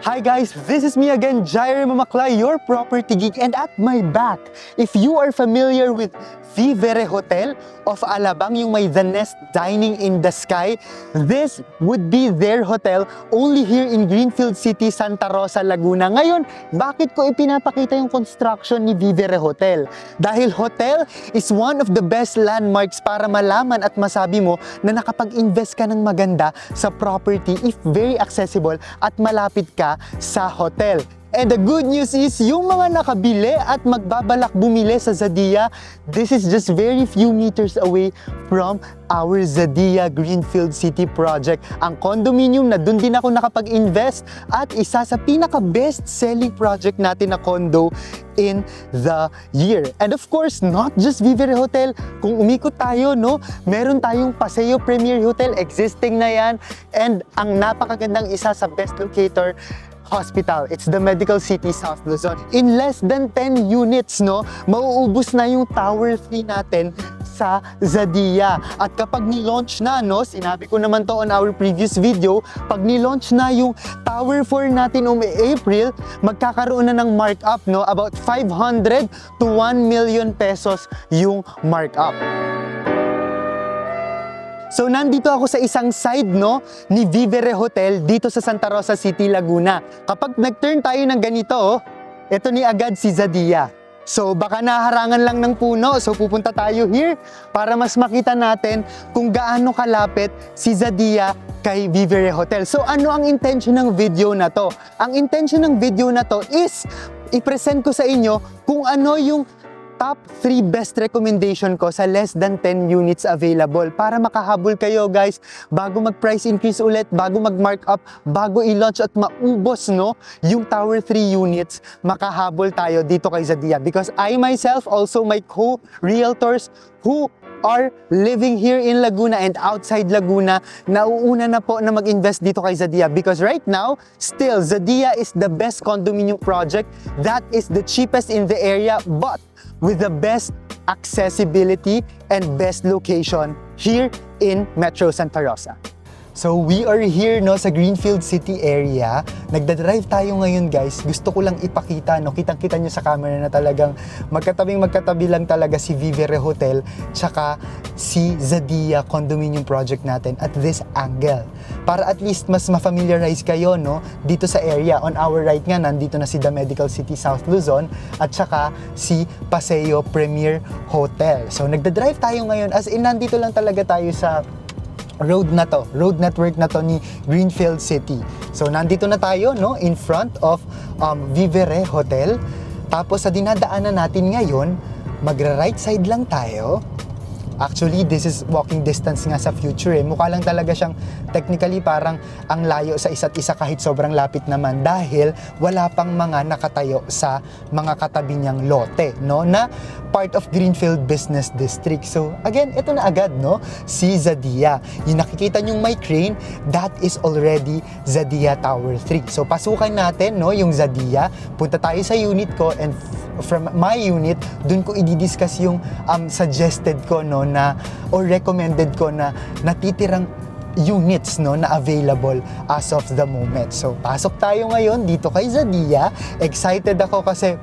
Hi guys, this is me again, Jair Mamaklay, your property geek, and at my back, if you are familiar with Vivere Hotel of Alabang, yung may The Nest Dining in the Sky, this would be their hotel only here in Greenfield City, Santa Rosa, Laguna. Ngayon, bakit ko ipinapakita yung construction ni Vivere Hotel? Dahil hotel is one of the best landmarks para malaman at masabi mo na nakapag-invest ka ng maganda sa property if very accessible at malapit ka sa hotel. And the good news is, yung mga nakabili at magbabalak bumili sa Zadia, this is just very few meters away from our Zadia Greenfield City project. Ang condominium na dun din ako nakapag-invest at isa sa pinaka-best selling project natin na condo in the year. And of course, not just Vivere Hotel. Kung umikot tayo, no, meron tayong Paseo Premier Hotel, existing na yan. And ang napakagandang isa sa best locator, hospital. It's the Medical City South Luzon. In less than 10 units, no, mauubos na yung Tower 3 natin sa Zadia. At kapag ni-launch na, no, sinabi ko naman to on our previous video, pag ni-launch na yung Tower 4 natin April, magkakaroon na ng markup, no, about 500 to 1 million pesos yung markup. So nandito ako sa isang side, no, ni Vivere Hotel dito sa Santa Rosa City, Laguna. Kapag nag-turn tayo ng ganito, oh, ito ni agad si Zadia. So baka naharangan lang ng puno, so pupunta tayo here para mas makita natin kung gaano kalapit si Zadia kay Vivere Hotel. So ano ang intention ng video na to? Ang intention ng video na to is i-present ko sa inyo kung ano yung top 3 best recommendation ko sa less than 10 units available para makahabol kayo guys bago mag-price increase ulit, bago mag-markup, bago i-launch at maubos, no, yung Tower 3 units, makahabol tayo dito kay Zadia. Because I myself, also my co-realtors who are living here in Laguna and outside Laguna, nauuna na po na mag-invest dito kay Zadia because right now, still, Zadia is the best condominium project that is the cheapest in the area but with the best accessibility and best location here in Metro Santa Rosa. So we are here, no, sa Greenfield City area. Nagdadrive tayo ngayon guys. Gusto ko lang ipakita, no, kitang-kita nyo sa camera na talagang magkatabi lang talaga si Vivere Hotel tsaka si Zadia condominium project natin at this angle. Para at least mas ma-familiarize kayo, no, dito sa area. On our right nga, nandito na si The Medical City South Luzon at tsaka si Paseo Premier Hotel. So nagdadrive tayo ngayon as in nandito lang talaga tayo sa road network na to ni Greenfield City. So nandito na tayo, no, in front of Vivere Hotel. Tapos sa dinadaanan natin ngayon, magra-right side lang tayo. Actually, this is walking distance nga sa future. Mukha lang talaga siyang technically parang ang layo sa isa't isa kahit sobrang lapit naman dahil wala pang mga nakatayo sa mga katabi niyang lote, no, na part of Greenfield Business District. So again, ito na agad, no, si Zadia. Yung nakikita niyong may crane, that is already Zadia Tower 3. So pasukan natin, no, yung Zadia. Punta tayo sa unit ko and from my unit, dun ko i-discuss yung suggested ko, no, na or recommended ko na natitirang units, no, na available as of the moment. So pasok tayo ngayon dito kay Zadia. Excited ako kasi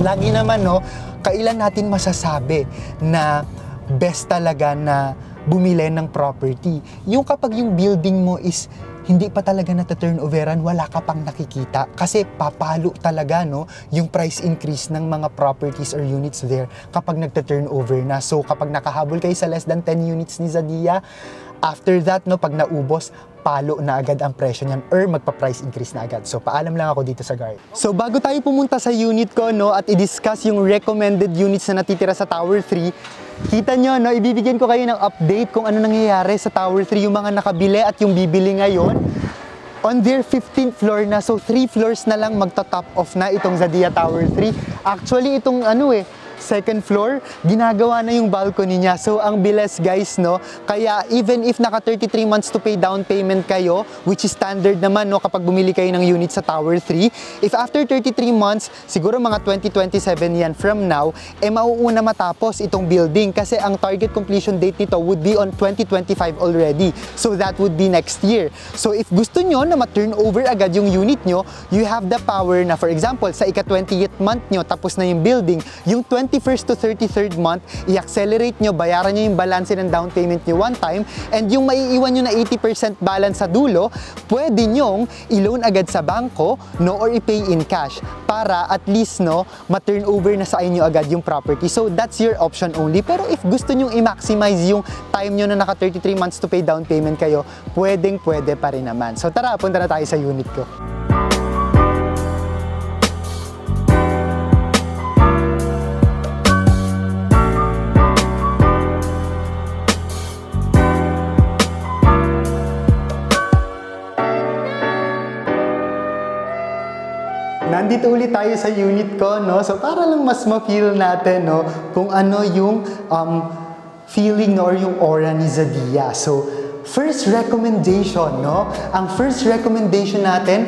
lagi naman, no, kailan natin masasabi na best talaga na bumili ng property. Yung kapag yung building mo is hindi pa talaga nata-turnoveran, wala ka pang nakikita. Kasi papalo talaga, no, yung price increase ng mga properties or units there kapag nagta-turnover na. So kapag nakahabol kayo sa less than 10 units ni Zadia, after that, no, pag naubos, palo na agad ang presyo niyan or magpa-price increase na agad. So paalam lang ako dito sa guard. So bago tayo pumunta sa unit ko, no, at i-discuss yung recommended units na natitira sa Tower 3, kita nyo, no, ibibigyan ko kayo ng update kung ano nangyayari sa Tower 3, yung mga nakabili at yung bibili ngayon. On their 15th floor na, so 3 floors na lang magta-top off na itong Zadia Tower 3. Actually, itong second floor, ginagawa na yung balcony niya. So, ang bilis guys, no? Kaya, even if naka 33 months to pay down payment kayo, which is standard naman, no? Kapag bumili kayo ng unit sa Tower 3, if after 33 months, siguro mga 2027 yan from now, mauuna matapos itong building kasi ang target completion date nito would be on 2025 already. So, that would be next year. So, if gusto nyo na ma-turn over agad yung unit nyo, you have the power na, for example, sa ika-20th month nyo, tapos na yung building, yung 21st to 33rd month, i-accelerate nyo, bayaran nyo yung balance ng down payment nyo one time, and yung maiiwan nyo na 80% balance sa dulo, pwede nyong i-loan agad sa bangko, no, or i-pay in cash para at least, no, ma-turn over na sa inyo agad yung property. So, that's your option only. Pero if gusto nyong i-maximize yung time nyo na naka 33 months to pay down payment kayo, pwede pa rin naman. So, tara, punta na tayo sa unit ko. Nandito ulit tayo sa unit ko, no? So, para lang mas ma-feel natin, no, kung ano yung feeling, no, or yung aura ni Zadia. So, first recommendation, no? Ang first recommendation natin,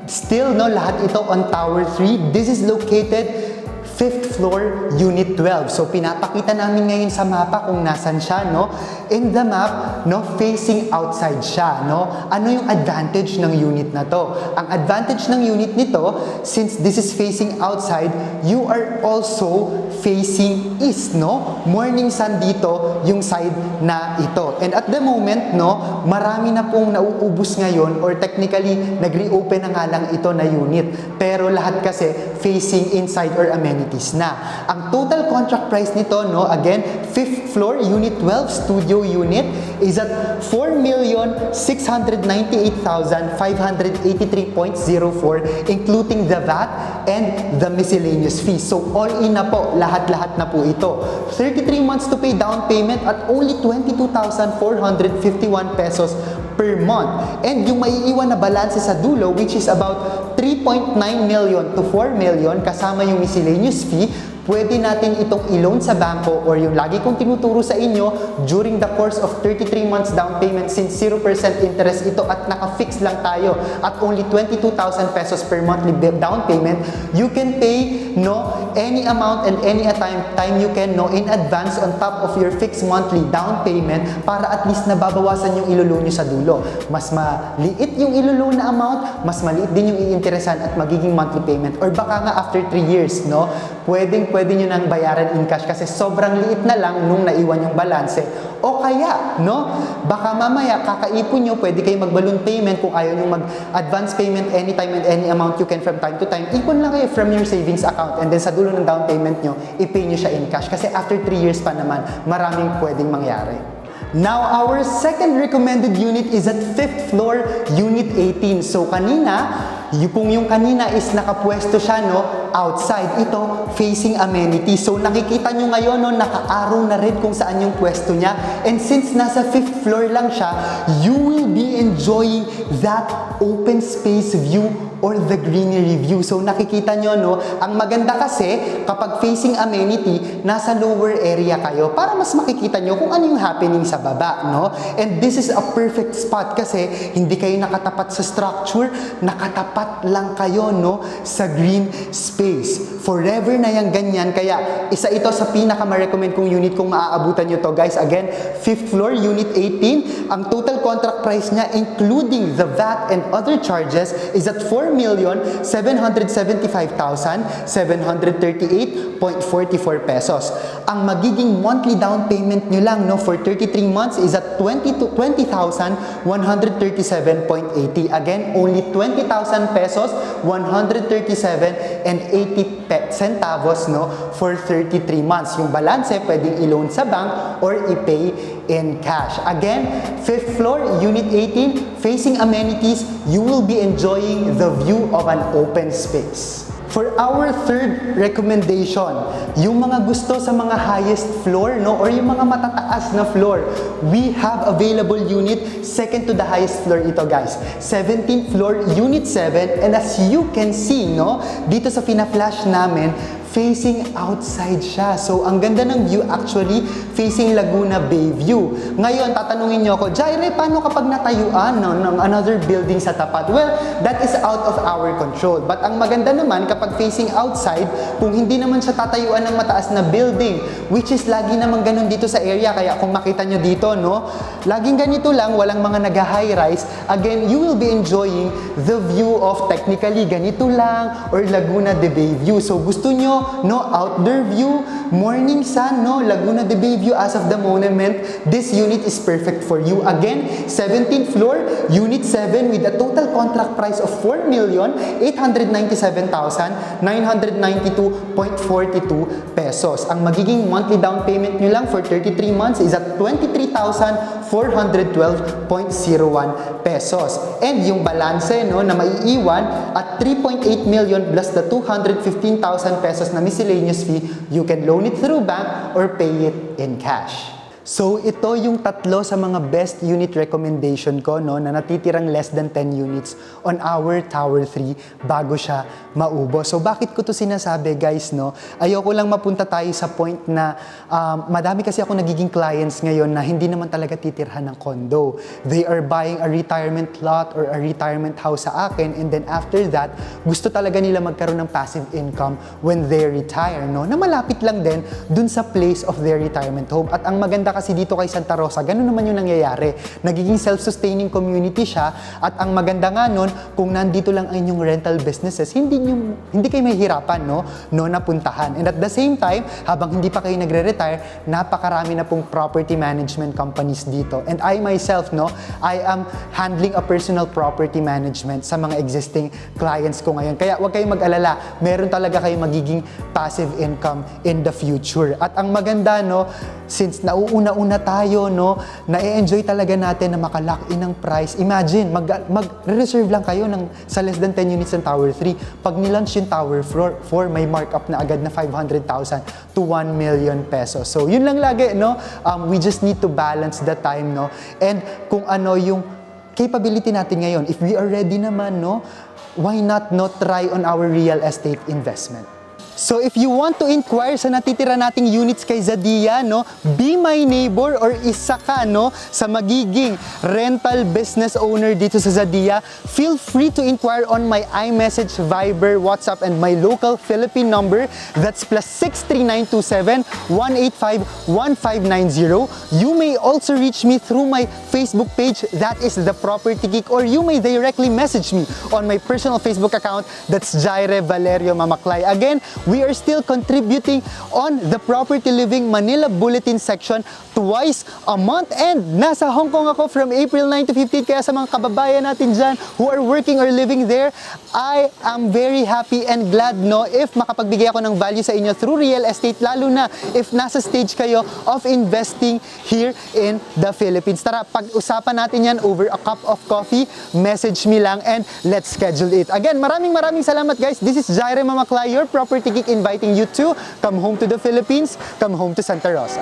still, no, lahat ito on Tower 3. This is located 5th floor, Unit 12. So, pinapakita namin ngayon sa mapa kung nasan siya, no? In the map, no, facing outside siya, no? Ano yung advantage ng unit na to? Ang advantage ng unit nito, since this is facing outside, you are also facing east, no? Morning sun dito, yung side na ito. And at the moment, no, marami na pong nauubos ngayon, or technically, nag-reopen na nga lang ito na unit. Pero lahat kasi facing inside or amenities na. Ang total contract price nito, no, again, 5th floor, Unit 12, studio unit, is at 4,698,583.04, including the VAT and the miscellaneous fees. So, all in na po, lahat-lahat na po ito. 33 months to pay down payment at only 22,451 pesos per month. And yung maiiwan na balance sa dulo, which is about 3.9 million to 4 million, kasama yung miscellaneous fee, pwede natin itong i-loan sa bangko, or yung lagi kong tinuturo sa inyo, during the course of 33 months down payment, since 0% interest ito at naka-fix lang tayo at only 22,000 pesos per monthly down payment, you can pay, no, any amount and any time you can, no, in advance on top of your fixed monthly down payment para at least nababawasan yung iloloan nyo sa dulo. Mas maliit yung iloloan na amount, mas maliit din yung iinteresan at magiging monthly payment. Or baka nga after 3 years, no, pwede nyo nang bayaran in cash kasi sobrang liit na lang nung naiwan yung balanse. O kaya, no, baka mamaya kakaipon nyo, pwede kayo mag-balloon payment kung ayaw nyo mag-advance payment anytime and any amount you can from time to time. Ipon lang kayo from your savings account, and then sa dulo ng down payment nyo, i-pay nyo siya in cash kasi after 3 years pa naman, maraming pwedeng mangyari. Now, our second recommended unit is at 5th floor, Unit 18. So, kung yung kanina is nakapwesto siya, no, outside, ito, facing amenities. So, nakikita nyo ngayon, no, naka-arrow na rin kung saan yung pwesto niya. And since nasa 5th floor lang siya, you will be enjoying that open space view or the greenery view. So, nakikita nyo, no, ang maganda kasi, kapag facing amenity, nasa lower area kayo para mas makikita nyo kung ano yung happening sa baba, no? And this is a perfect spot kasi hindi kayo nakatapat sa structure, nakatapat lang kayo, no, sa green space. Forever na yung ganyan, kaya isa ito sa pinaka-ma-recommend kong unit kung maaabutan nyo to, guys. Again, 5th floor, Unit 18. Ang total contract price niya, including the VAT and other charges, is at 4,775,738.44 pesos. Ang magiging monthly down payment nyo lang, no, for 33 months is at 20,137.80. Again, only 20,000 pesos, 137 and 80 centavos, no, for 33 months. Yung balance, pwedeng i-loan sa bank or i-pay in cash. Again, 5th floor, Unit 18, facing amenities, you will be enjoying the view of an open space. For our third recommendation, yung mga gusto sa mga highest floor, no, or yung mga matataas na floor, we have available unit second to the highest floor ito, guys. 17th floor, Unit 7, and as you can see, no, dito sa pina-flash namin, facing outside siya. So, ang ganda ng view actually, facing Laguna Bay view. Ngayon, tatanungin niyo ako, Jaire, paano kapag natayuan ng another building sa tapat? Well, that is out of our control. But ang maganda naman, kapag facing outside, kung hindi naman siya tatayuan ng mataas na building, which is lagi naman ganun dito sa area. Kaya kung makita nyo dito, no, laging ganito lang, walang mga nag-high rise. Again, you will be enjoying the view of technically ganito lang or Laguna de Bay view. So, gusto nyo no outdoor view, morning sun, no Laguna de Bay view as of the moment, this unit is perfect for you. Again, 17th floor, unit 7 with a total contract price of 4,897,992.42 pesos. Ang magiging monthly down payment nyo lang for 33 months is at 23,412.01 pesos. And yung balanse no na maiiwan at 3.8 million plus the 215,000 pesos na miscellaneous fee, you can loan it through bank or pay it in cash. So, ito yung tatlo sa mga best unit recommendation ko, no, na natitirang less than 10 units on our Tower 3 bago siya maubos. So, bakit ko to sinasabi, guys, no? Ayoko lang mapunta tayo sa point na madami kasi ako nagiging clients ngayon na hindi naman talaga titirhan ng condo. They are buying a retirement lot or a retirement house sa akin, and then after that, gusto talaga nila magkaroon ng passive income when they retire, no? Na malapit lang din dun sa place of their retirement home. At ang maganda kasi dito kay Santa Rosa, ganun naman yung nangyayari. Nagiging self-sustaining community siya, at ang maganda nga nun, kung nandito lang ang inyong rental businesses, hindi kayo mahihirapan, no, napuntahan. And at the same time, habang hindi pa kayo nagre-retire, napakarami na pong property management companies dito. And I myself, no, I am handling a personal property management sa mga existing clients ko ngayon. Kaya huwag kayong mag-alala, meron talaga kayong magiging passive income in the future. At ang maganda, no, since nauuna tayo, no, na-enjoy talaga natin na makalock in ng price. Imagine, mag-reserve lang kayo sa less than 10 units ng Tower 3. Pag nilaunch yung Tower 4, may markup na agad na 500,000 to 1 million pesos. So, yun lang lagi, no? We just need to balance the time, no? And kung ano yung capability natin ngayon, if we are ready naman, no, why not try on our real estate investment? So if you want to inquire sa natitira nating units kay Zadia, no, be my neighbor or isa ka, no, sa magiging rental business owner dito sa Zadia, feel free to inquire on my iMessage, Viber, WhatsApp, and my local Philippine number. That's +6 3927 185 1590. You may also reach me through my Facebook page, that is The Property Geek, or you may directly message me on my personal Facebook account, that's Jaire Valerio Mamaklay. Again, we are still contributing on the Property Living Manila Bulletin section twice a month, and nasa Hong Kong ako from April 9 to 15, kaya sa mga kababayan natin dyan who are working or living there, I am very happy and glad, no, if makapagbigay ako ng value sa inyo through real estate, lalo na if nasa stage kayo of investing here in the Philippines. Tara, pag-usapan natin yan over a cup of coffee, message me lang and let's schedule it. Again, maraming salamat, guys. This is Jaire Mamaklay, your Property Geek, inviting you to come home to the Philippines, come home to Santa Rosa.